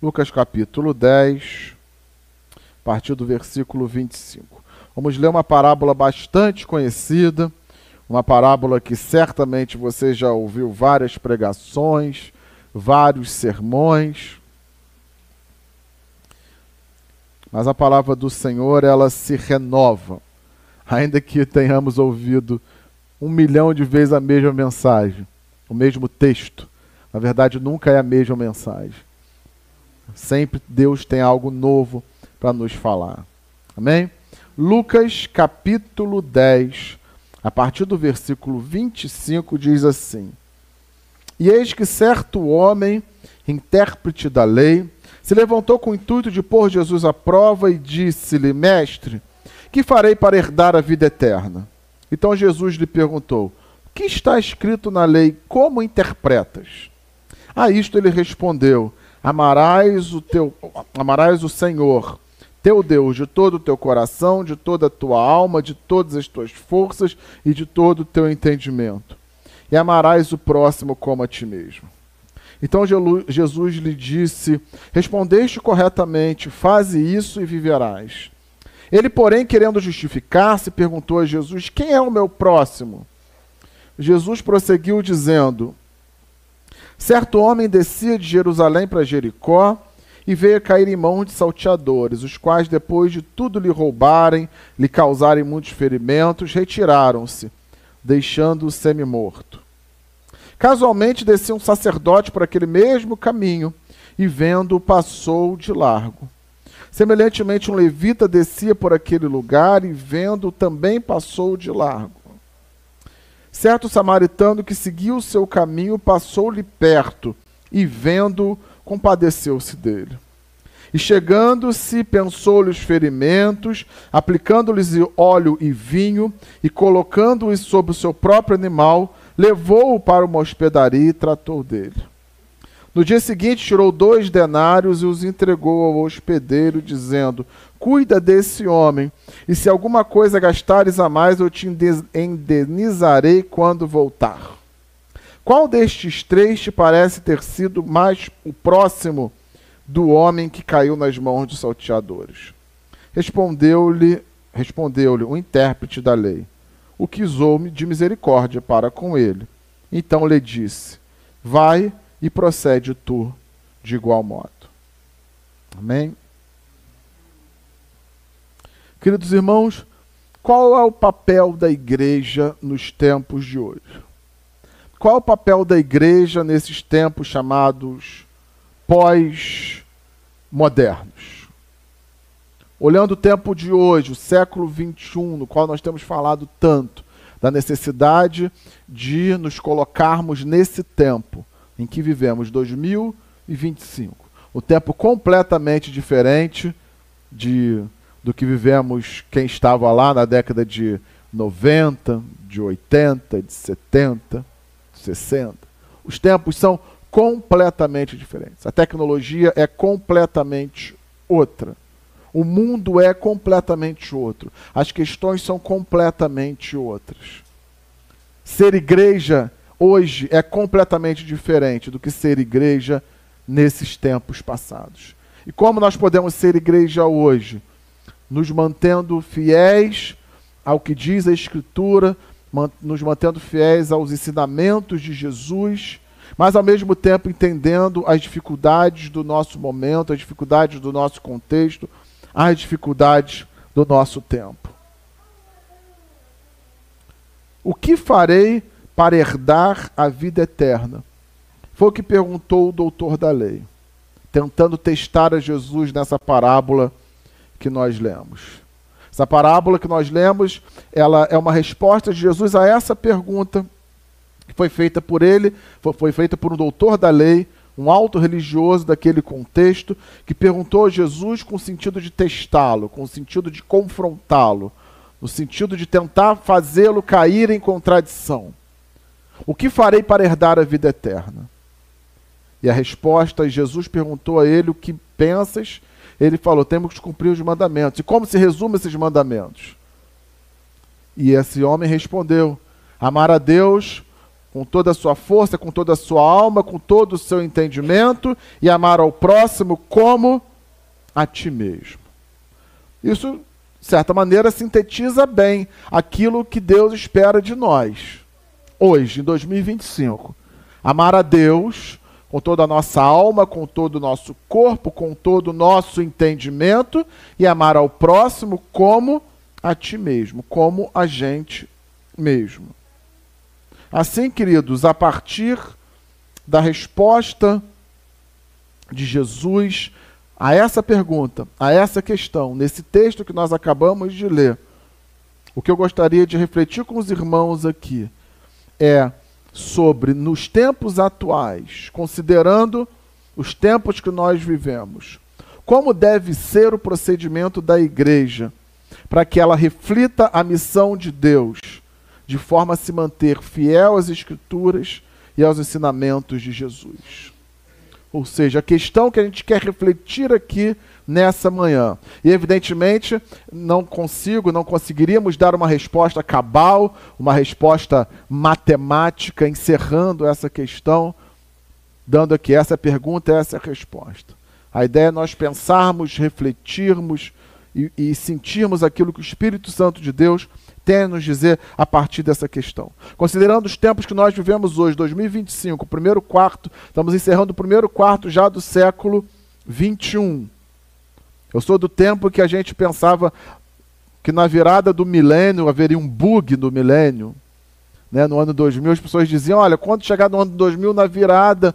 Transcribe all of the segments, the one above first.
Lucas capítulo 10, a partir do versículo 25. Vamos ler uma parábola bastante conhecida, uma parábola que certamente você já ouviu várias pregações, vários sermões. Mas a palavra do Senhor, ela se renova. Ainda que tenhamos ouvido 1 milhão de vezes a mesma mensagem, o mesmo texto. Na verdade, nunca é a mesma mensagem. Sempre Deus tem algo novo para nos falar. Amém? Lucas capítulo 10, a partir do versículo 25, diz assim: E eis que certo homem, intérprete da lei, se levantou com o intuito de pôr Jesus à prova e disse-lhe: Mestre, que farei para herdar a vida eterna? Então Jesus lhe perguntou: O que está escrito na lei? Como interpretas? A isto ele respondeu: Amarás o Senhor, teu Deus, de todo o teu coração, de toda a tua alma, de todas as tuas forças e de todo o teu entendimento. E amarás o próximo como a ti mesmo. Então Jesus lhe disse: Respondeste corretamente, faze isso e viverás. Ele, porém, querendo justificar-se, perguntou a Jesus: Quem é o meu próximo? Jesus prosseguiu dizendo: Certo homem descia de Jerusalém para Jericó e veio a cair em mãos de salteadores, os quais, depois de tudo lhe roubarem, lhe causarem muitos ferimentos, retiraram-se, deixando-o semi-morto. Casualmente descia um sacerdote por aquele mesmo caminho e, vendo-o, passou de largo. Semelhantemente, um levita descia por aquele lugar e, vendo-o, também passou de largo. Certo samaritano que seguiu o seu caminho passou-lhe perto e, vendo-o, compadeceu-se dele. E chegando-se, pensou-lhe os ferimentos, aplicando-lhes óleo e vinho e colocando-os sobre o seu próprio animal, levou-o para uma hospedaria e tratou dele. No dia seguinte, tirou 2 denários e os entregou ao hospedeiro, dizendo: Cuida desse homem, e se alguma coisa gastares a mais, eu te indenizarei quando voltar. Qual destes 3 te parece ter sido mais o próximo do homem que caiu nas mãos dos salteadores? Respondeu-lhe o intérprete da lei: O que usou de misericórdia para com ele. Então lhe disse: Vai e procede tu de igual modo. Amém? Queridos irmãos, qual é o papel da igreja nos tempos de hoje? Qual é o papel da igreja nesses tempos chamados pós-modernos? Olhando o tempo de hoje, o século XXI, no qual nós temos falado tanto, da necessidade de nos colocarmos nesse tempo em que vivemos, 2025. Um tempo completamente diferente do que vivemos quem estava lá na década de 90, de 80, de 70, de 60. Os tempos são completamente diferentes. A tecnologia é completamente outra. O mundo é completamente outro. As questões são completamente outras. Ser igreja hoje é completamente diferente do que ser igreja nesses tempos passados. E como nós podemos ser igreja hoje? Nos mantendo fiéis ao que diz a Escritura, nos mantendo fiéis aos ensinamentos de Jesus, mas ao mesmo tempo entendendo as dificuldades do nosso momento, as dificuldades do nosso contexto, as dificuldades do nosso tempo. O que farei para herdar a vida eterna? Foi o que perguntou o doutor da lei, tentando testar a Jesus nessa parábola que nós lemos. Essa parábola que nós lemos, ela é uma resposta de Jesus a essa pergunta que foi feita por ele, foi feita por um doutor da lei, um alto religioso daquele contexto, que perguntou a Jesus com o sentido de testá-lo, com o sentido de confrontá-lo, no sentido de tentar fazê-lo cair em contradição. O que farei para herdar a vida eterna? E a resposta, Jesus perguntou a ele: o que pensas? Ele falou: temos que cumprir os mandamentos. E como se resume esses mandamentos? E esse homem respondeu: amar a Deus com toda a sua força, com toda a sua alma, com todo o seu entendimento, e amar ao próximo como a ti mesmo. Isso, de certa maneira, sintetiza bem aquilo que Deus espera de nós, hoje, em 2025. Amar a Deus com toda a nossa alma, com todo o nosso corpo, com todo o nosso entendimento, e amar ao próximo como a ti mesmo, como a gente mesmo. Assim, queridos, a partir da resposta de Jesus a essa pergunta, a essa questão, nesse texto que nós acabamos de ler, o que eu gostaria de refletir com os irmãos aqui é sobre, nos tempos atuais, considerando os tempos que nós vivemos, como deve ser o procedimento da igreja para que ela reflita a missão de Deus, de forma a se manter fiel às Escrituras e aos ensinamentos de Jesus. Ou seja, a questão que a gente quer refletir aqui nessa manhã. E evidentemente não conseguiríamos dar uma resposta cabal, uma resposta matemática, encerrando essa questão, dando aqui essa pergunta, essa resposta. A ideia é nós pensarmos, refletirmos e sentirmos aquilo que o Espírito Santo de Deus tem a nos dizer a partir dessa questão. Considerando os tempos que nós vivemos hoje, 2025, primeiro quarto, estamos encerrando o primeiro quarto já do século 21. Eu sou do tempo que a gente pensava que na virada do milênio haveria um bug do milênio. Né? No ano 2000 as pessoas diziam, olha, quando chegar no ano 2000, na virada,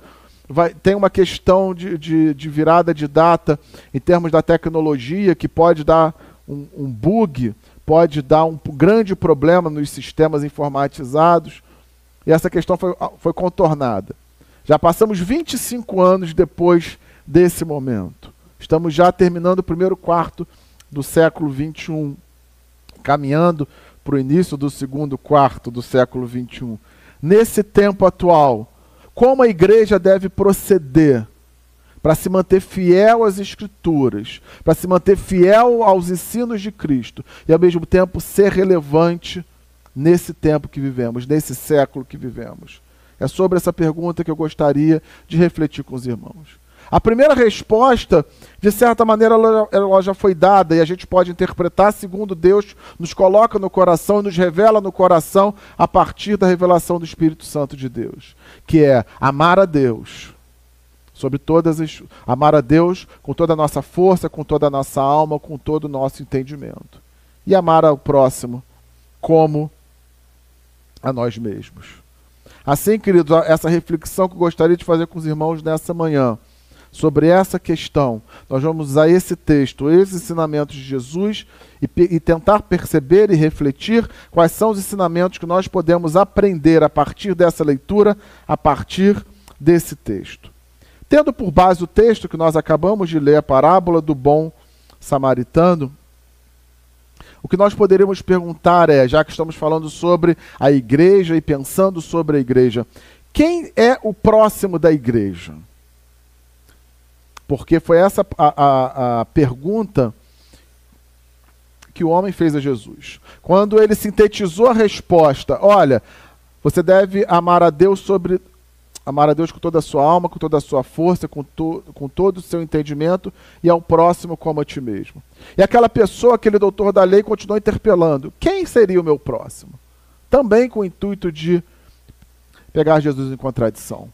tem uma questão de virada de data em termos da tecnologia que pode dar um bug, pode dar um grande problema nos sistemas informatizados, e essa questão foi contornada. Já passamos 25 anos depois desse momento. Estamos já terminando o primeiro quarto do século 21, caminhando para o início do segundo quarto do século 21. Nesse tempo atual, como a igreja deve proceder para se manter fiel às Escrituras, para se manter fiel aos ensinos de Cristo e, ao mesmo tempo, ser relevante nesse tempo que vivemos, nesse século que vivemos? É sobre essa pergunta que eu gostaria de refletir com os irmãos. A primeira resposta, de certa maneira, ela já foi dada e a gente pode interpretar segundo Deus nos coloca no coração e nos revela no coração a partir da revelação do Espírito Santo de Deus, que é amar a Deus. Amar a Deus com toda a nossa força, com toda a nossa alma, com todo o nosso entendimento. E amar ao próximo como a nós mesmos. Assim, queridos, essa reflexão que eu gostaria de fazer com os irmãos nessa manhã, sobre essa questão, nós vamos usar esse texto, esses ensinamentos de Jesus e tentar perceber e refletir quais são os ensinamentos que nós podemos aprender a partir dessa leitura, a partir desse texto. Tendo por base o texto que nós acabamos de ler, a parábola do bom samaritano, o que nós poderíamos perguntar é, já que estamos falando sobre a igreja e pensando sobre a igreja, quem é o próximo da igreja? Porque foi essa a pergunta que o homem fez a Jesus. Quando ele sintetizou a resposta, olha, você deve amar a Deus com toda a sua alma, com toda a sua força, com todo o seu entendimento, e ao próximo como a ti mesmo. E aquela pessoa, aquele doutor da lei, continuou interpelando, quem seria o meu próximo? Também com o intuito de pegar Jesus em contradição.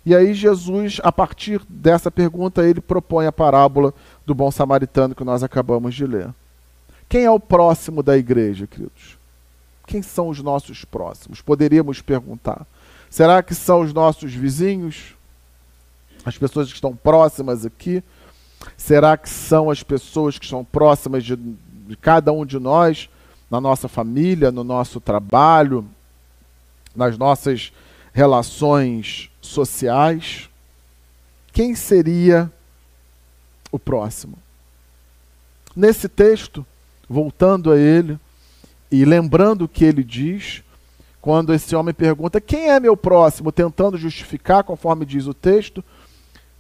E aí Jesus, a partir dessa pergunta, ele propõe a parábola do bom samaritano que nós acabamos de ler. Quem é o próximo da igreja, queridos? Quem são os nossos próximos? Poderíamos perguntar. Será que são os nossos vizinhos? As pessoas que estão próximas aqui? Será que são as pessoas que estão próximas de cada um de nós, na nossa família, no nosso trabalho, nas nossas relações sociais? Quem seria o próximo? Nesse texto, voltando a ele e lembrando o que ele diz, quando esse homem pergunta, quem é meu próximo? Tentando justificar, conforme diz o texto,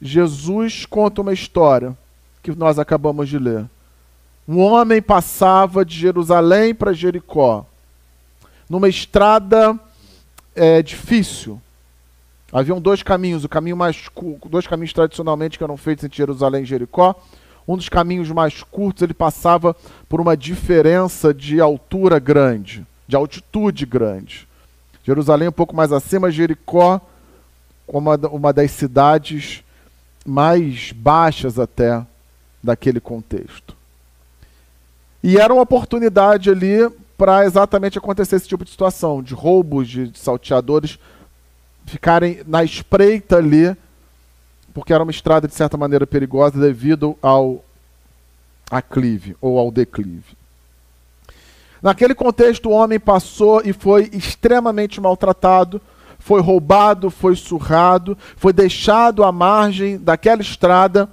Jesus conta uma história que nós acabamos de ler. Um homem passava de Jerusalém para Jericó, numa estrada difícil. Haviam dois caminhos, dois caminhos tradicionalmente que eram feitos entre Jerusalém e Jericó. Um dos caminhos mais curtos, ele passava por uma diferença de altura grande, de altitude grande. Jerusalém um pouco mais acima, Jericó, uma das cidades mais baixas até daquele contexto. E era uma oportunidade ali para exatamente acontecer esse tipo de situação, de roubos, de salteadores ficarem na espreita ali, porque era uma estrada de certa maneira perigosa devido ao aclive ou ao declive. Naquele contexto, o homem passou e foi extremamente maltratado, foi roubado, foi surrado, foi deixado à margem daquela estrada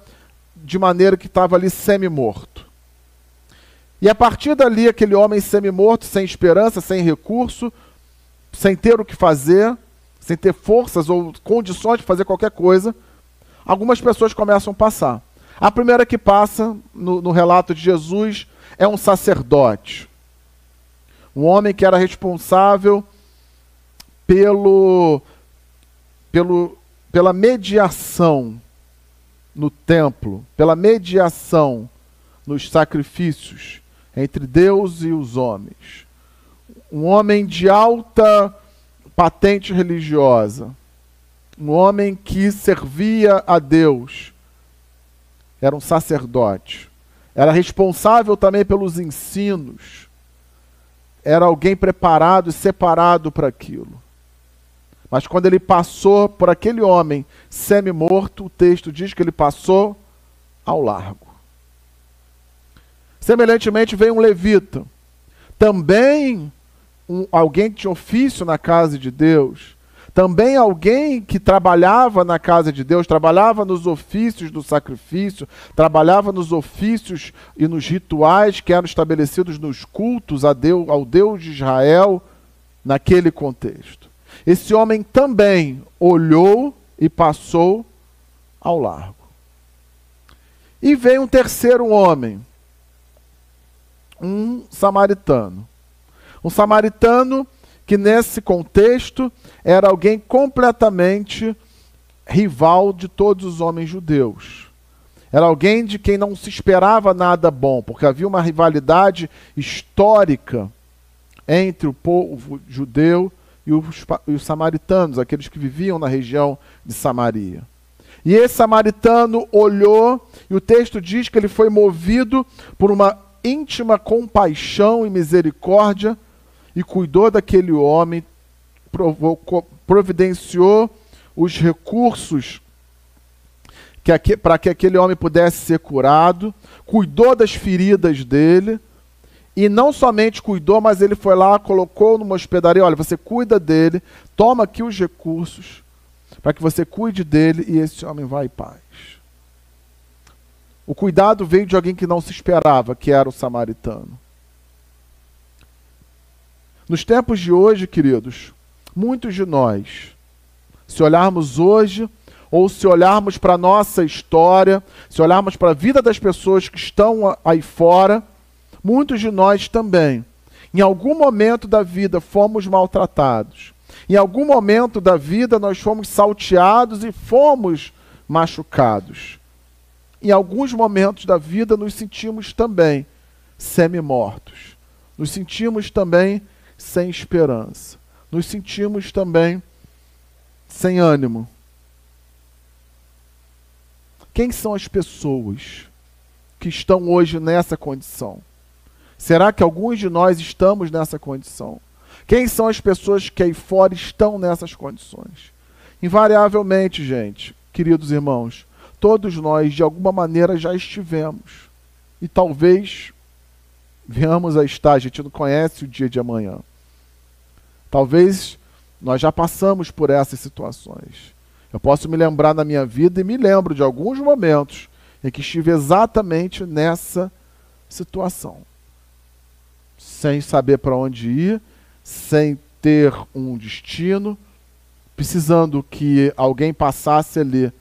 de maneira que estava ali semi-morto. E a partir dali, aquele homem semi-morto, sem esperança, sem recurso, sem ter o que fazer, sem ter forças ou condições de fazer qualquer coisa, algumas pessoas começam a passar. A primeira que passa, no relato de Jesus, é um sacerdote. Um homem que era responsável pela mediação no templo, pela mediação nos sacrifícios entre Deus e os homens. Um homem de alta patente religiosa. Um homem que servia a Deus. Era um sacerdote. Era responsável também pelos ensinos. Era alguém preparado e separado para aquilo. Mas quando ele passou por aquele homem semi-morto, o texto diz que ele passou ao largo. Semelhantemente veio um levita, também alguém que tinha ofício na casa de Deus, também alguém que trabalhava na casa de Deus, trabalhava nos ofícios do sacrifício, trabalhava nos ofícios e nos rituais que eram estabelecidos nos cultos ao Deus de Israel, naquele contexto. Esse homem também olhou e passou ao largo. E veio um terceiro homem, um samaritano. Um samaritano que nesse contexto era alguém completamente rival de todos os homens judeus. Era alguém de quem não se esperava nada bom, porque havia uma rivalidade histórica entre o povo judeu e os samaritanos, aqueles que viviam na região de Samaria. E esse samaritano olhou, e o texto diz que ele foi movido por uma íntima compaixão e misericórdia, e cuidou daquele homem, providenciou os recursos para que aquele homem pudesse ser curado, cuidou das feridas dele, e não somente cuidou, mas ele foi lá, colocou numa hospedaria, olha, você cuida dele, toma aqui os recursos, para que você cuide dele, e esse homem vai em paz. O cuidado veio de alguém que não se esperava, que era o samaritano. Nos tempos de hoje, queridos, muitos de nós, se olharmos hoje, ou se olharmos para a nossa história, se olharmos para a vida das pessoas que estão aí fora, muitos de nós também, em algum momento da vida, fomos maltratados. Em algum momento da vida, nós fomos salteados e fomos machucados. Em alguns momentos da vida, nos sentimos também semi-mortos. Nos sentimos também sem esperança. Nos sentimos também sem ânimo. Quem são as pessoas que estão hoje nessa condição? Será que alguns de nós estamos nessa condição? Quem são as pessoas que aí fora estão nessas condições? Invariavelmente, gente, queridos irmãos, todos nós de alguma maneira já estivemos. E talvez venhamos a estar, a gente não conhece o dia de amanhã. Talvez nós já passamos por essas situações. Eu posso me lembrar na minha vida e me lembro de alguns momentos em que estive exatamente nessa situação. Sem saber para onde ir, sem ter um destino, precisando que alguém passasse ali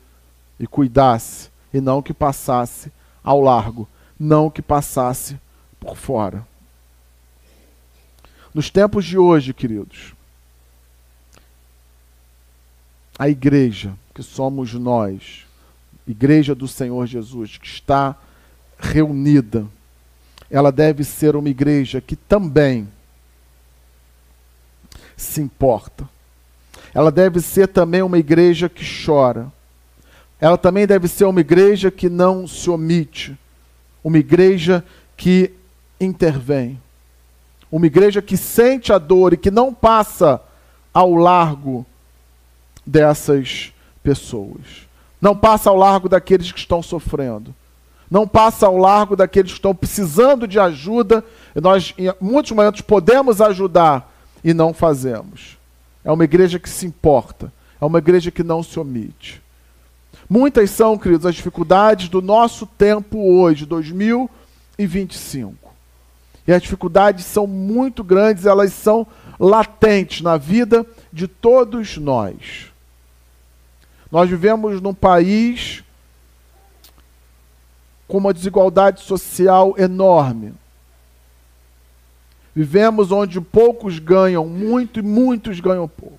e cuidasse, e não que passasse ao largo, não que passasse por fora. Nos tempos de hoje, queridos, a igreja, que somos nós, igreja do Senhor Jesus, que está reunida, ela deve ser uma igreja que também se importa. Ela deve ser também uma igreja que chora. Ela também deve ser uma igreja que não se omite. Uma igreja que intervém. Uma igreja que sente a dor e que não passa ao largo dessas pessoas. Não passa ao largo daqueles que estão sofrendo. Não passa ao largo daqueles que estão precisando de ajuda. E nós, em muitos momentos, podemos ajudar e não fazemos. É uma igreja que se importa. É uma igreja que não se omite. Muitas são, queridos, as dificuldades do nosso tempo hoje, 2025. E as dificuldades são muito grandes, elas são latentes na vida de todos nós. Nós vivemos num país com uma desigualdade social enorme. Vivemos onde poucos ganham muito e muitos ganham pouco.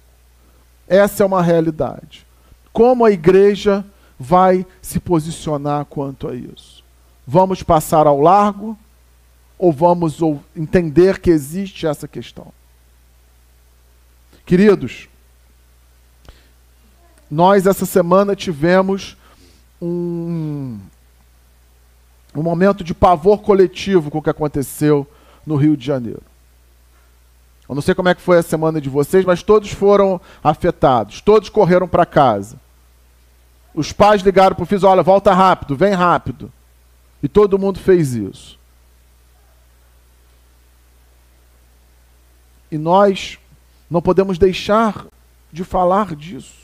Essa é uma realidade. Como a igreja vai se posicionar quanto a isso? Vamos passar ao largo ou vamos entender que existe essa questão? Queridos, nós essa semana tivemos um momento de pavor coletivo com o que aconteceu no Rio de Janeiro. Eu não sei como é que foi a semana de vocês, mas todos foram afetados, todos correram para casa. Os pais ligaram para o filho, olha, volta rápido, vem rápido. E todo mundo fez isso. E nós não podemos deixar de falar disso.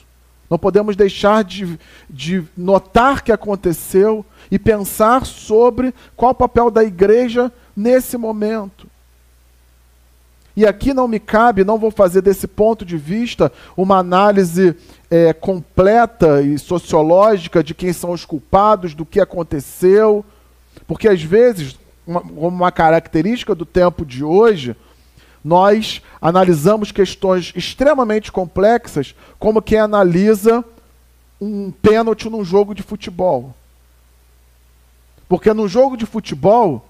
Não podemos deixar de notar que aconteceu e pensar sobre qual o papel da igreja nesse momento. E aqui não me cabe, não vou fazer desse ponto de vista uma análise completa e sociológica de quem são os culpados, do que aconteceu, porque às vezes, uma característica do tempo de hoje, nós analisamos questões extremamente complexas como quem analisa um pênalti num jogo de futebol. Porque num jogo de futebol,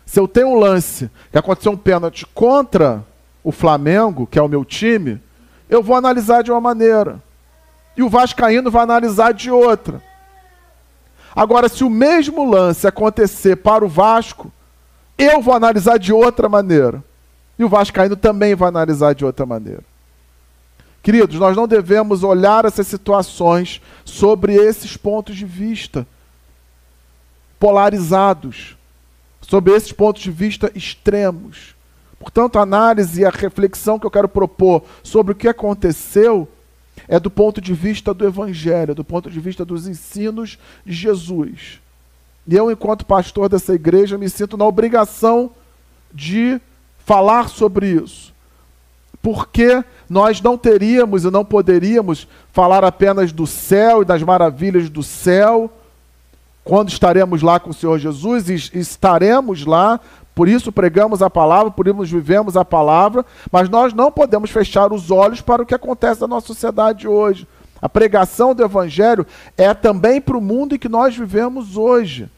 se eu tenho um lance que aconteceu um pênalti contra o Flamengo, que é o meu time, eu vou analisar de uma maneira. E o vascaíno vai analisar de outra. Agora, se o mesmo lance acontecer para o Vasco, eu vou analisar de outra maneira. E o vascaíno também vai analisar de outra maneira. Queridos, nós não devemos olhar essas situações sobre esses pontos de vista polarizados, sobre esses pontos de vista extremos. Portanto, a análise e a reflexão que eu quero propor sobre o que aconteceu é do ponto de vista do Evangelho, do ponto de vista dos ensinos de Jesus. E eu, enquanto pastor dessa igreja, me sinto na obrigação de falar sobre isso. Porque nós não teríamos e não poderíamos falar apenas do céu e das maravilhas do céu, quando estaremos lá com o Senhor Jesus, e estaremos lá, por isso pregamos a palavra, por isso vivemos a palavra, mas nós não podemos fechar os olhos para o que acontece na nossa sociedade hoje. A pregação do Evangelho é também para o mundo em que nós vivemos hoje.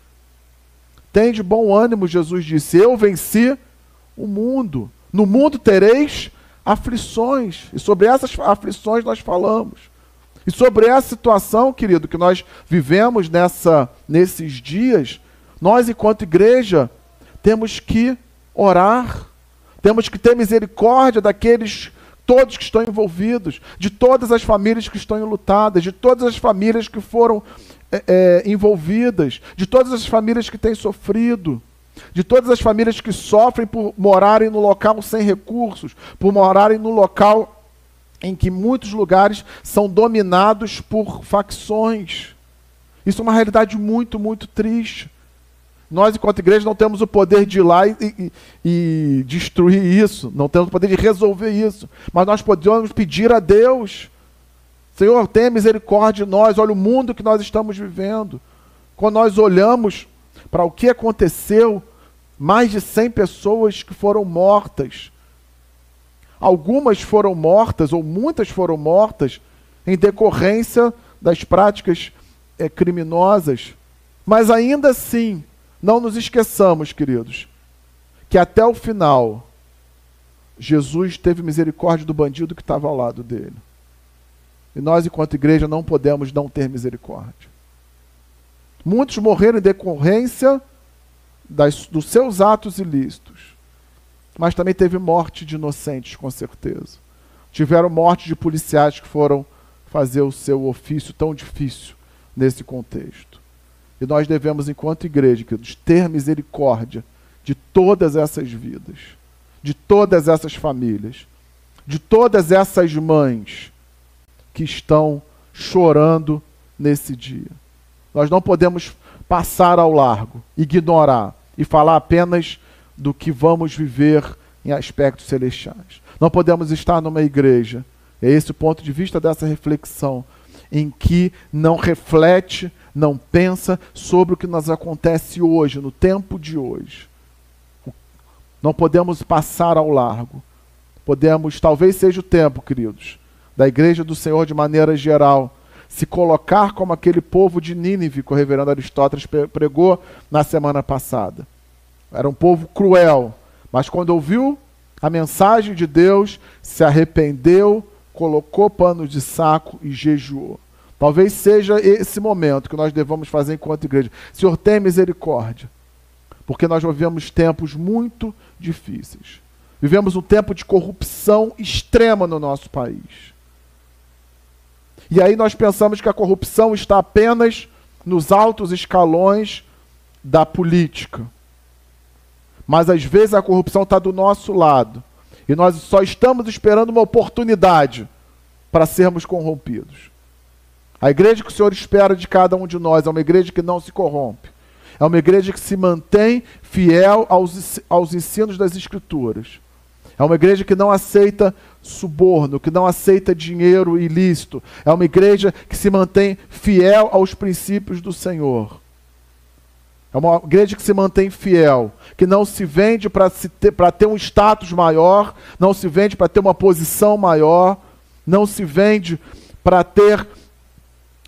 Tem de bom ânimo, Jesus disse, eu venci o mundo. No mundo tereis aflições. E sobre essas aflições nós falamos. E sobre essa situação, querido, que nós vivemos nesses dias, nós, enquanto igreja, temos que orar, temos que ter misericórdia daqueles todos que estão envolvidos, de todas as famílias que estão enlutadas, de todas as famílias que foram envolvidas, de todas as famílias que têm sofrido, de todas as famílias que sofrem por morarem no local sem recursos, por morarem no local em que muitos lugares são dominados por facções. Isso é uma realidade muito, muito triste. Nós, enquanto igreja, não temos o poder de ir lá e destruir isso, não temos o poder de resolver isso, mas nós podemos pedir a Deus, Senhor, tenha misericórdia de nós, olha o mundo que nós estamos vivendo. Quando nós olhamos para o que aconteceu, mais de 100 pessoas que foram mortas. Algumas foram mortas, ou muitas foram mortas, em decorrência das práticas criminosas. Mas ainda assim, não nos esqueçamos, queridos, que até o final, Jesus teve misericórdia do bandido que estava ao lado dele. E nós, enquanto igreja, não podemos não ter misericórdia. Muitos morreram em decorrência dos seus atos ilícitos. Mas também teve morte de inocentes, com certeza. Tiveram morte de policiais que foram fazer o seu ofício tão difícil nesse contexto. E nós devemos, enquanto igreja, queridos, ter misericórdia de todas essas vidas, de todas essas famílias, de todas essas mães que estão chorando nesse dia. Nós não podemos passar ao largo, ignorar e falar apenas do que vamos viver em aspectos celestiais. Não podemos estar numa igreja, é esse o ponto de vista dessa reflexão, em que não reflete, não pensa sobre o que nos acontece hoje, no tempo de hoje. Não podemos passar ao largo. Podemos, talvez seja o tempo, queridos, da igreja do Senhor de maneira geral, se colocar como aquele povo de Nínive que o reverendo Aristóteles pregou na semana passada. Era um povo cruel, mas quando ouviu a mensagem de Deus, se arrependeu, colocou panos de saco e jejuou. Talvez seja esse momento que nós devamos fazer enquanto igreja. Senhor, tem misericórdia, porque nós vivemos tempos muito difíceis. Vivemos um tempo de corrupção extrema no nosso país. E aí nós pensamos que a corrupção está apenas nos altos escalões da política. Mas às vezes a corrupção está do nosso lado. E nós só estamos esperando uma oportunidade para sermos corrompidos. A igreja que o Senhor espera de cada um de nós é uma igreja que não se corrompe. É uma igreja que se mantém fiel aos ensinos das Escrituras. É uma igreja que não aceita suborno, que não aceita dinheiro ilícito. É uma igreja que se mantém fiel aos princípios do Senhor. É uma igreja que se mantém fiel, que não se vende para ter um status maior, não se vende para ter uma posição maior, não se vende para ter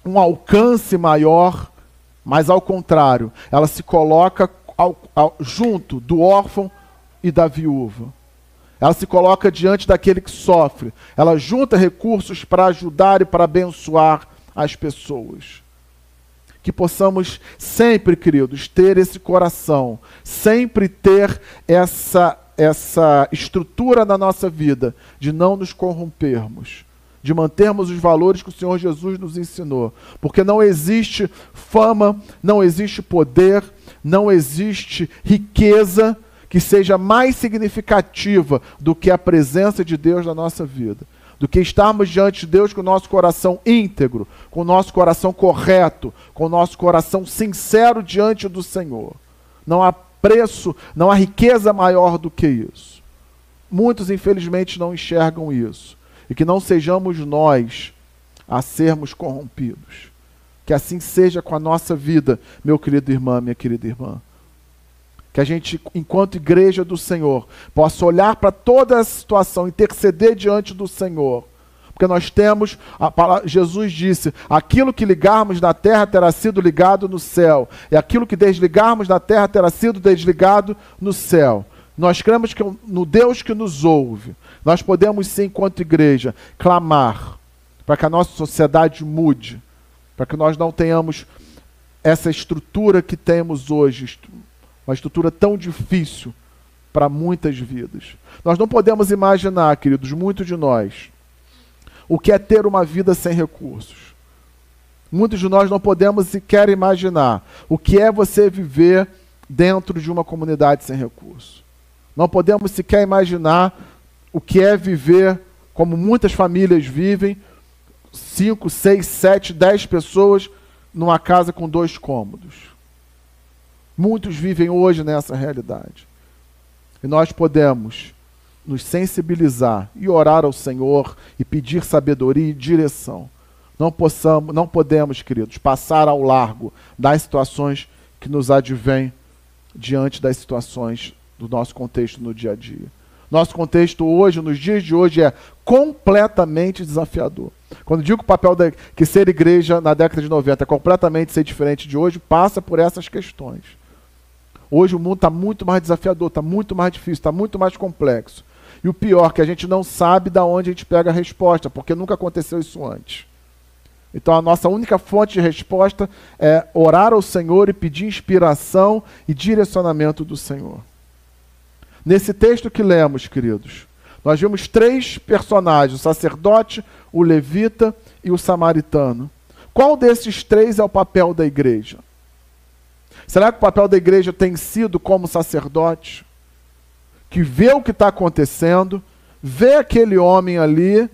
um alcance maior, mas ao contrário, ela se coloca junto do órfão e da viúva. Ela se coloca diante daquele que sofre. Ela junta recursos para ajudar e para abençoar as pessoas. Que possamos sempre, queridos, ter esse coração, sempre ter essa estrutura na nossa vida, de não nos corrompermos, de mantermos os valores que o Senhor Jesus nos ensinou. Porque não existe fama, não existe poder, não existe riqueza que seja mais significativa do que a presença de Deus na nossa vida. Do que estarmos diante de Deus com o nosso coração íntegro, com o nosso coração correto, com o nosso coração sincero diante do Senhor. Não há preço, não há riqueza maior do que isso. Muitos, infelizmente, não enxergam isso. E que não sejamos nós a sermos corrompidos. Que assim seja com a nossa vida, meu querido irmão, minha querida irmã. Que a gente, enquanto igreja do Senhor, possa olhar para toda a situação, interceder diante do Senhor. Porque nós temos, Jesus disse, aquilo que ligarmos na terra terá sido ligado no céu, e aquilo que desligarmos na terra terá sido desligado no céu. Nós cremos que no Deus que nos ouve, nós podemos sim, enquanto igreja, clamar para que a nossa sociedade mude, para que nós não tenhamos essa estrutura que temos hoje, uma estrutura tão difícil para muitas vidas. Nós não podemos imaginar, queridos, muitos de nós, o que é ter uma vida sem recursos. Muitos de nós não podemos sequer imaginar o que é você viver dentro de uma comunidade sem recursos. Não podemos sequer imaginar o que é viver como muitas famílias vivem, 5, 6, 7, 10 pessoas numa casa com 2 cômodos. Muitos vivem hoje nessa realidade. E nós podemos nos sensibilizar e orar ao Senhor e pedir sabedoria e direção. Não podemos, queridos, passar ao largo das situações que nos advêm diante das situações do nosso contexto no dia a dia. Nosso contexto hoje, nos dias de hoje, é completamente desafiador. Quando digo que o papel que ser igreja na década de 90 é completamente ser diferente de hoje, passa por essas questões. Hoje o mundo está muito mais desafiador, está muito mais difícil, está muito mais complexo. E o pior, que a gente não sabe de onde a gente pega a resposta, porque nunca aconteceu isso antes. Então a nossa única fonte de resposta é orar ao Senhor e pedir inspiração e direcionamento do Senhor. Nesse texto que lemos, queridos, nós vimos 3 personagens, o sacerdote, o levita e o samaritano. Qual desses 3 é o papel da igreja? Será que o papel da igreja tem sido como sacerdote, que vê o que está acontecendo, vê aquele homem ali,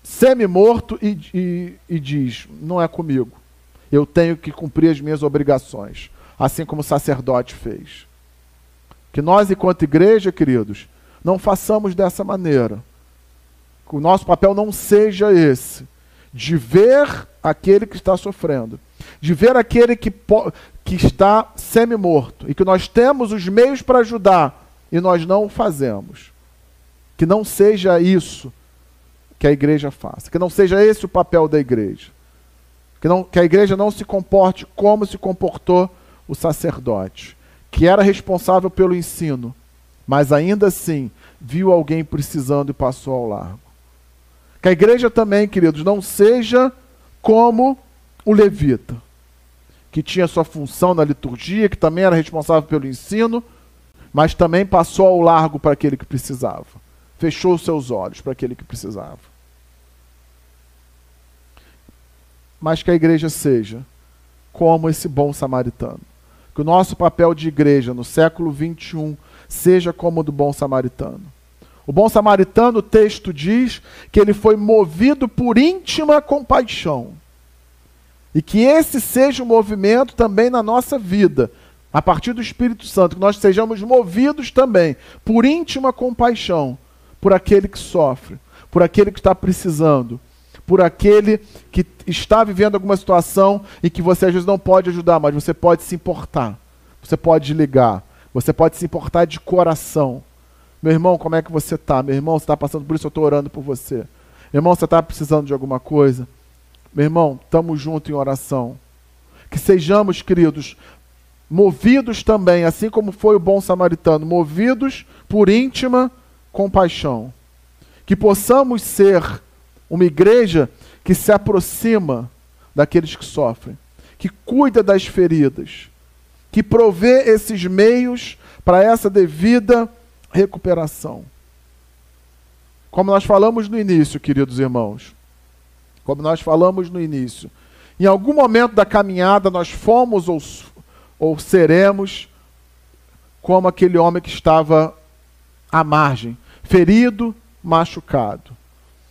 semi-morto, e diz, não é comigo, eu tenho que cumprir as minhas obrigações, assim como o sacerdote fez. Que nós, enquanto igreja, queridos, não façamos dessa maneira. Que o nosso papel não seja esse, de ver aquele que está sofrendo, de ver aquele que está semi-morto, e que nós temos os meios para ajudar, e nós não o fazemos. Que não seja isso que a igreja faça, que não seja esse o papel da igreja. Que a igreja não se comporte como se comportou o sacerdote, que era responsável pelo ensino, mas ainda assim viu alguém precisando e passou ao largo. Que a igreja também, queridos, não seja como o levita, que tinha sua função na liturgia, que também era responsável pelo ensino, mas também passou ao largo para aquele que precisava. Fechou os seus olhos para aquele que precisava. Mas que a igreja seja como esse bom samaritano. Que o nosso papel de igreja no século 21 seja como o do bom samaritano. O bom samaritano, o texto diz que ele foi movido por íntima compaixão. E que esse seja o movimento também na nossa vida, a partir do Espírito Santo, que nós sejamos movidos também por íntima compaixão, por aquele que sofre, por aquele que está precisando, por aquele que está vivendo alguma situação e que você às vezes não pode ajudar, mas você pode se importar, você pode ligar, você pode se importar de coração. Meu irmão, como é que você está? Meu irmão, você está passando por isso, eu estou orando por você. Meu irmão, você está precisando de alguma coisa? Meu irmão, estamos juntos em oração. Que sejamos, queridos, movidos também, assim como foi o bom samaritano, movidos por íntima compaixão. Que possamos ser uma igreja que se aproxima daqueles que sofrem, que cuida das feridas, que provê esses meios para essa devida recuperação. Como nós falamos no início, queridos irmãos, como nós falamos no início, em algum momento da caminhada nós fomos ou seremos como aquele homem que estava à margem, ferido, machucado.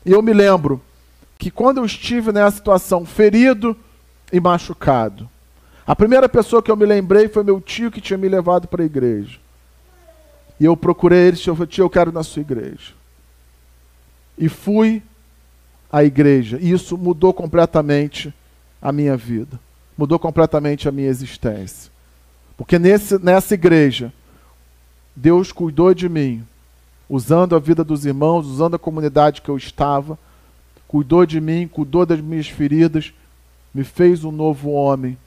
E eu me lembro que quando eu estive nessa situação, ferido e machucado, a primeira pessoa que eu me lembrei foi meu tio, que tinha me levado para a igreja. E eu procurei ele e falei, tio, eu quero ir na sua igreja. E fui à igreja. E isso mudou completamente a minha vida. Mudou completamente a minha existência. Porque nessa igreja, Deus cuidou de mim, usando a vida dos irmãos, usando a comunidade que eu estava, cuidou de mim, cuidou das minhas feridas, me fez um novo homem,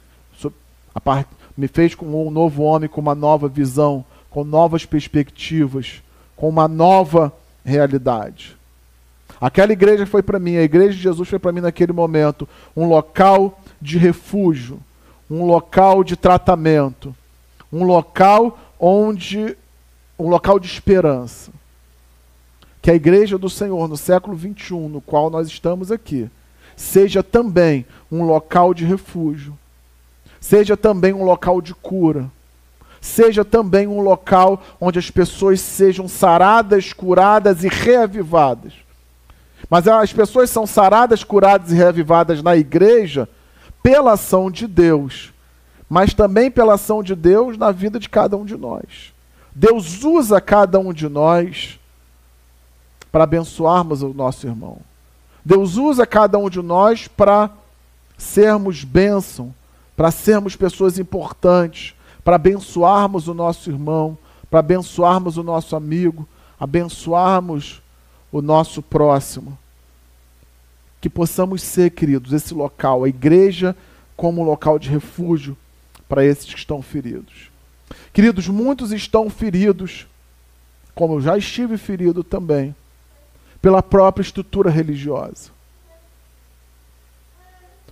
me fez um novo homem com uma nova visão, com novas perspectivas, com uma nova realidade. Aquela igreja foi para mim, a igreja de Jesus foi para mim naquele momento, um local de refúgio, um local de tratamento, um local de esperança. Que a igreja do Senhor no século 21, no qual nós estamos aqui, seja também um local de refúgio, seja também um local de cura, seja também um local onde as pessoas sejam saradas, curadas e reavivadas. Mas as pessoas são saradas, curadas e reavivadas na igreja pela ação de Deus, mas também pela ação de Deus na vida de cada um de nós. Deus usa cada um de nós para abençoarmos o nosso irmão. Deus usa cada um de nós para sermos bênção, para sermos pessoas importantes, para abençoarmos o nosso irmão, para abençoarmos o nosso amigo, abençoarmos o nosso próximo. Que possamos ser, queridos, esse local, a igreja como um local de refúgio para esses que estão feridos. Queridos, muitos estão feridos, como eu já estive ferido também, pela própria estrutura religiosa.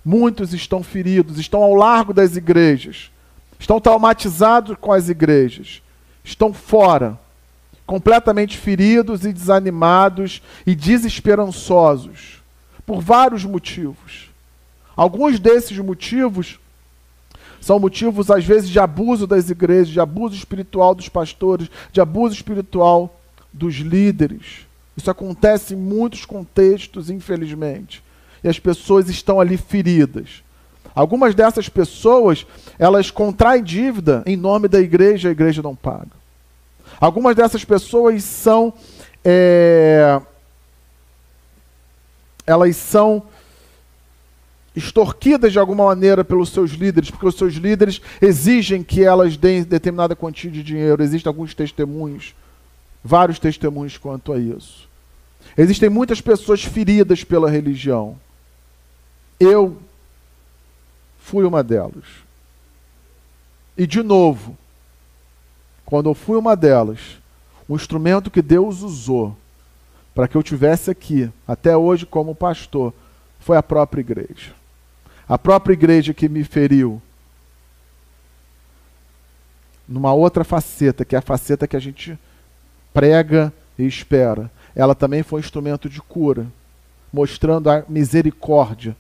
Muitos estão feridos, estão ao largo das igrejas, estão traumatizados com as igrejas, estão fora, completamente feridos e desanimados e desesperançosos, por vários motivos. Alguns desses motivos são motivos, às vezes, de abuso das igrejas, de abuso espiritual dos pastores, de abuso espiritual dos líderes. Isso acontece em muitos contextos, infelizmente. E as pessoas estão ali feridas. Algumas dessas pessoas, elas contraem dívida em nome da igreja, a igreja não paga. Algumas dessas pessoas são elas são extorquidas de alguma maneira pelos seus líderes, porque os seus líderes exigem que elas deem determinada quantia de dinheiro. Existem alguns testemunhos, vários testemunhos quanto a isso. Existem muitas pessoas feridas pela religião. Eu fui uma delas. E de novo, quando eu fui uma delas, o instrumento que Deus usou para que eu tivesse aqui, até hoje como pastor, foi a própria igreja. A própria igreja que me feriu numa outra faceta, que é a faceta que a gente prega e espera. Ela também foi um instrumento de cura, mostrando a misericórdia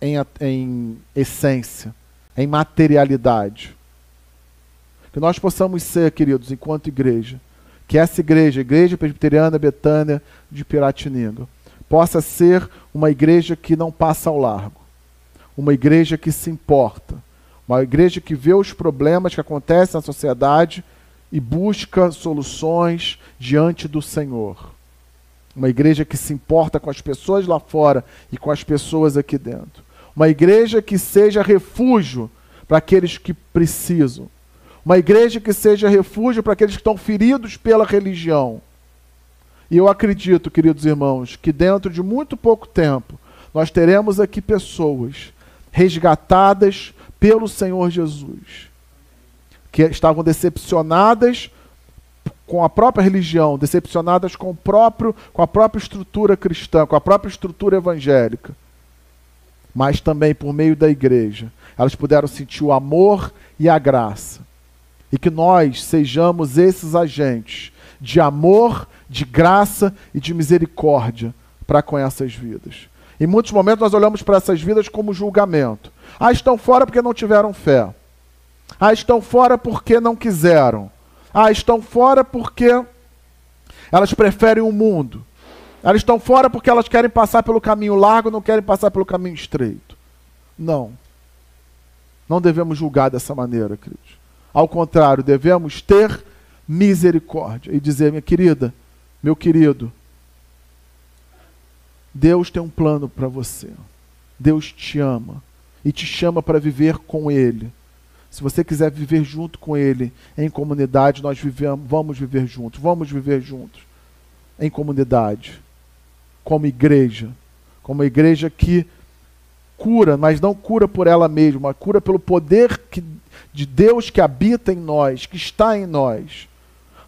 em essência, em materialidade. Que nós possamos ser, queridos, enquanto igreja, que essa igreja, a Igreja Presbiteriana Betânia de Piratininga, possa ser uma igreja que não passa ao largo, uma igreja que se importa, uma igreja que vê os problemas que acontecem na sociedade e busca soluções diante do Senhor. Uma igreja que se importa com as pessoas lá fora e com as pessoas aqui dentro. Uma igreja que seja refúgio para aqueles que precisam. Uma igreja que seja refúgio para aqueles que estão feridos pela religião. E eu acredito, queridos irmãos, que dentro de muito pouco tempo, nós teremos aqui pessoas resgatadas pelo Senhor Jesus, que estavam decepcionadas com a própria religião, decepcionadas com a própria estrutura cristã, com a própria estrutura evangélica. Mas também por meio da igreja, elas puderam sentir o amor e a graça. E que nós sejamos esses agentes de amor, de graça e de misericórdia para com essas vidas. Em muitos momentos nós olhamos para essas vidas como julgamento. Ah, estão fora porque não tiveram fé. Ah, estão fora porque não quiseram. Ah, estão fora porque elas preferem o mundo. Elas estão fora porque elas querem passar pelo caminho largo, não querem passar pelo caminho estreito. Não. Não devemos julgar dessa maneira, queridos. Ao contrário, devemos ter misericórdia e dizer, minha querida, meu querido, Deus tem um plano para você. Deus te ama e te chama para viver com Ele. Se você quiser viver junto com Ele, em comunidade, vamos viver juntos, em comunidade, como igreja que cura, mas não cura por ela mesma, cura pelo poder de Deus que habita em nós, que está em nós.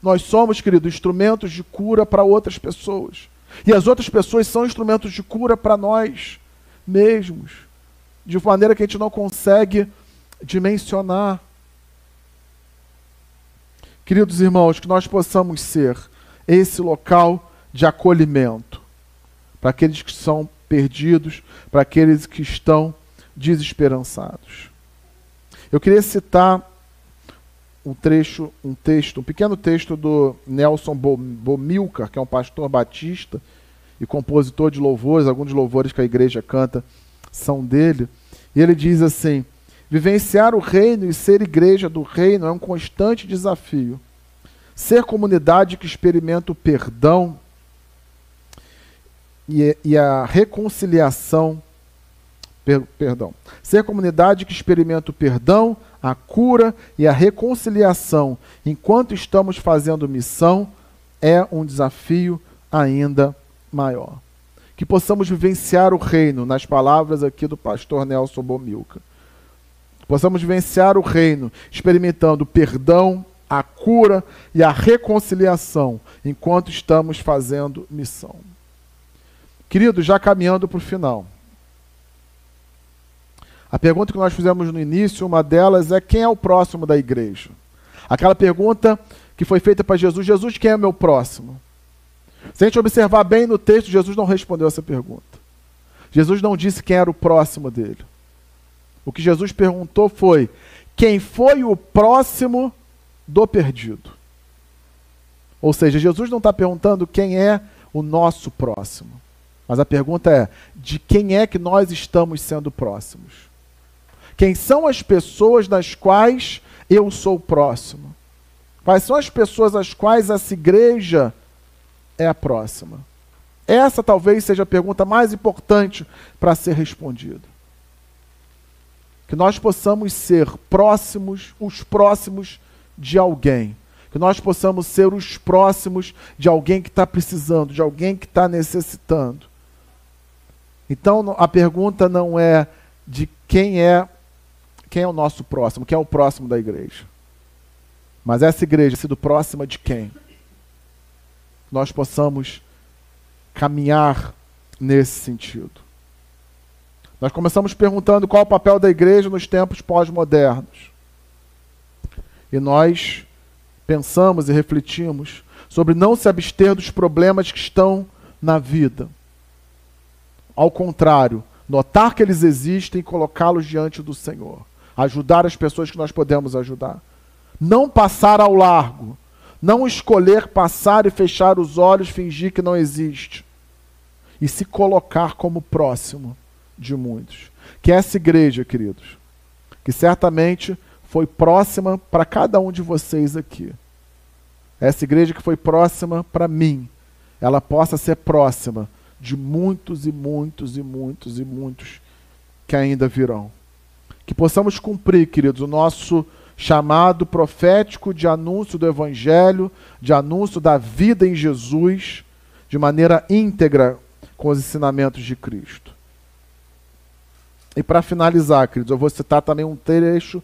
Nós somos, querido, instrumentos de cura para outras pessoas. E as outras pessoas são instrumentos de cura para nós mesmos, de maneira que a gente não consegue dimensionar. Queridos irmãos, que nós possamos ser esse local de acolhimento para aqueles que são perdidos, para aqueles que estão desesperançados. Eu queria citar um pequeno texto do Nelson Bomilcar, que é um pastor batista e compositor de louvores. Alguns dos louvores que a igreja canta são dele. E ele diz assim: vivenciar o reino e ser igreja do reino é um constante desafio. Ser comunidade que experimenta o perdão e a reconciliação Ser comunidade que experimenta o perdão, a cura e a reconciliação enquanto estamos fazendo missão é um desafio ainda maior. Que possamos vivenciar o reino, nas palavras aqui do pastor Nelson Bomilcar. Possamos vivenciar o reino experimentando o perdão, a cura e a reconciliação enquanto estamos fazendo missão. Querido, já caminhando para o final. A pergunta que nós fizemos no início, uma delas é: quem é o próximo da igreja? Aquela pergunta que foi feita para Jesus: Jesus, quem é o meu próximo? Se a gente observar bem no texto, Jesus não respondeu essa pergunta. Jesus não disse quem era o próximo dele. O que Jesus perguntou foi: quem foi o próximo do perdido? Ou seja, Jesus não está perguntando quem é o nosso próximo. Mas a pergunta é: de quem é que nós estamos sendo próximos? Quem são as pessoas das quais eu sou próximo? Quais são as pessoas às quais essa igreja é a próxima? Essa talvez seja a pergunta mais importante para ser respondida. Que nós possamos ser próximos, os próximos de alguém. Que nós possamos ser os próximos de alguém que está precisando, de alguém que está necessitando. Então a pergunta não é de quem é o nosso próximo, quem é o próximo da igreja. Mas essa igreja sido próxima de quem? Nós possamos caminhar nesse sentido. Nós começamos perguntando qual é o papel da igreja nos tempos pós-modernos. E nós pensamos e refletimos sobre não se abster dos problemas que estão na vida. Ao contrário, notar que eles existem e colocá-los diante do Senhor. Ajudar as pessoas que nós podemos ajudar. Não passar ao largo. Não escolher passar e fechar os olhos, fingir que não existe. E se colocar como próximo de muitos. Que essa igreja, queridos, que certamente foi próxima para cada um de vocês aqui. Essa igreja que foi próxima para mim, ela possa ser próxima de muitos e muitos e muitos e muitos que ainda virão. Que possamos cumprir, queridos, o nosso chamado profético de anúncio do Evangelho, de anúncio da vida em Jesus, de maneira íntegra com os ensinamentos de Cristo. E para finalizar, queridos, eu vou citar também um trecho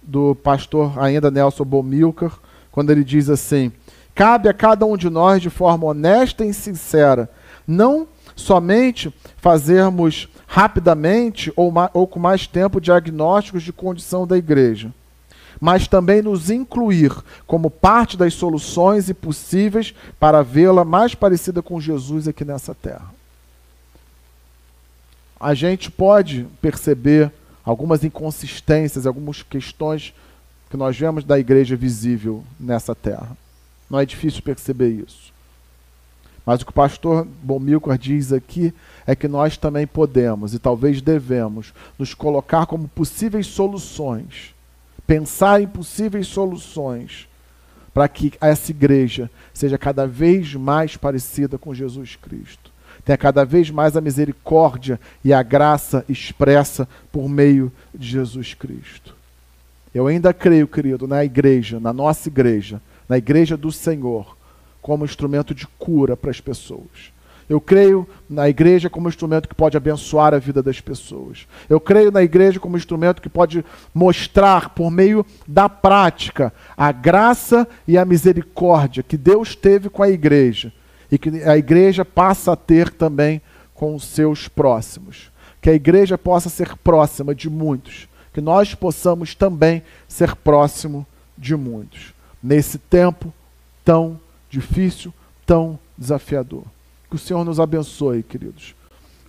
do pastor ainda Nelson Bomilcar, quando ele diz assim: cabe a cada um de nós, de forma honesta e sincera, não somente fazermos rapidamente ou com mais tempo diagnósticos de condição da igreja, mas também nos incluir como parte das soluções e possíveis para vê-la mais parecida com Jesus aqui nessa terra. A gente pode perceber algumas inconsistências, algumas questões que nós vemos da igreja visível nessa terra. Não é difícil perceber isso. Mas o que o pastor Bomilcar diz aqui é que nós também podemos e talvez devemos nos colocar como possíveis soluções, pensar em possíveis soluções para que essa igreja seja cada vez mais parecida com Jesus Cristo. Tenha cada vez mais a misericórdia e a graça expressa por meio de Jesus Cristo. Eu ainda creio, querido, na igreja, na nossa igreja, na igreja do Senhor, como instrumento de cura para as pessoas. Eu creio na igreja como instrumento que pode abençoar a vida das pessoas. Eu creio na igreja como instrumento que pode mostrar, por meio da prática, a graça e a misericórdia que Deus teve com a igreja e que a igreja passa a ter também com os seus próximos. Que a igreja possa ser próxima de muitos, que nós possamos também ser próximo de muitos, nesse tempo tão difícil, tão desafiador. Que o Senhor nos abençoe, queridos.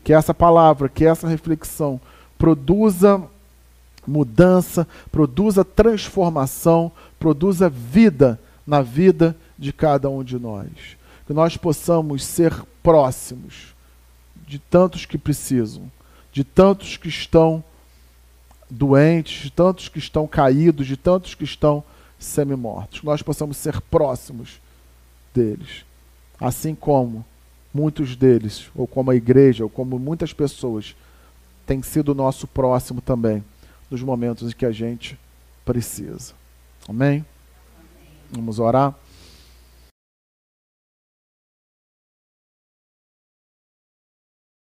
Que essa palavra, que essa reflexão produza mudança, produza transformação, produza vida na vida de cada um de nós. Que nós possamos ser próximos de tantos que precisam, de tantos que estão doentes, de tantos que estão caídos, de tantos que estão semi-mortos. Que nós possamos ser próximos deles. Assim como muitos deles, ou como a igreja, ou como muitas pessoas, tem sido o nosso próximo também, nos momentos em que a gente precisa. Amém? Vamos orar?